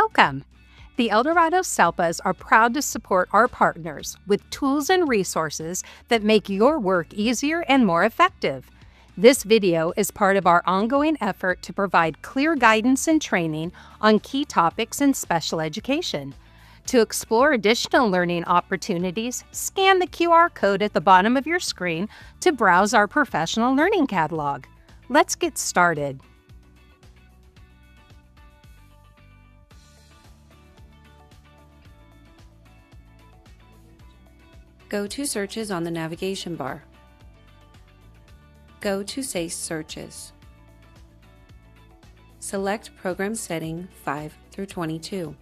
Welcome! The Eldorado SELPAs are proud to support our partners with tools and resources that make your work easier and more effective. This video is part of our ongoing effort to provide clear guidance and training on key topics in special education. To explore additional learning opportunities, scan the QR code at the bottom of your screen to browse our professional learning catalog. Let's get started. Go to Searches on the navigation bar. Go to SEIS Searches. Select Program Setting 5 through 22.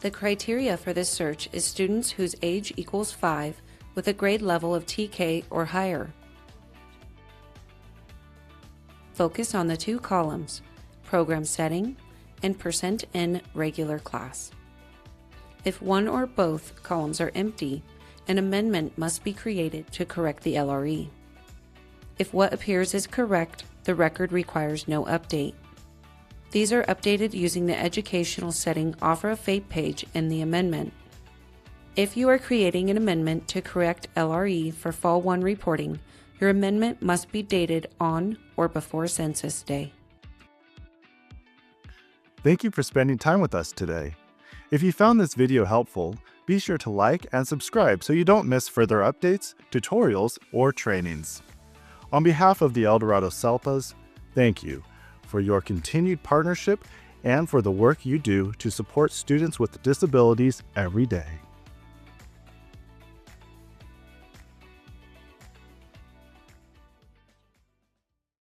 The criteria for this search is students whose age equals 5 with a grade level of TK or higher. Focus on the two columns, Program Setting and %N regular class. If one or both columns are empty, an amendment must be created to correct the LRE. If what appears is correct, the record requires no update. These are updated using the educational setting Offer a FAPE page in the amendment. If you are creating an amendment to correct LRE for Fall 1 reporting, your amendment must be dated on or before Census Day. Thank you for spending time with us today. If you found this video helpful, be sure to like and subscribe so you don't miss further updates, tutorials, or trainings. On behalf of the Eldorado SELPAs, thank you for your continued partnership and for the work you do to support students with disabilities every day.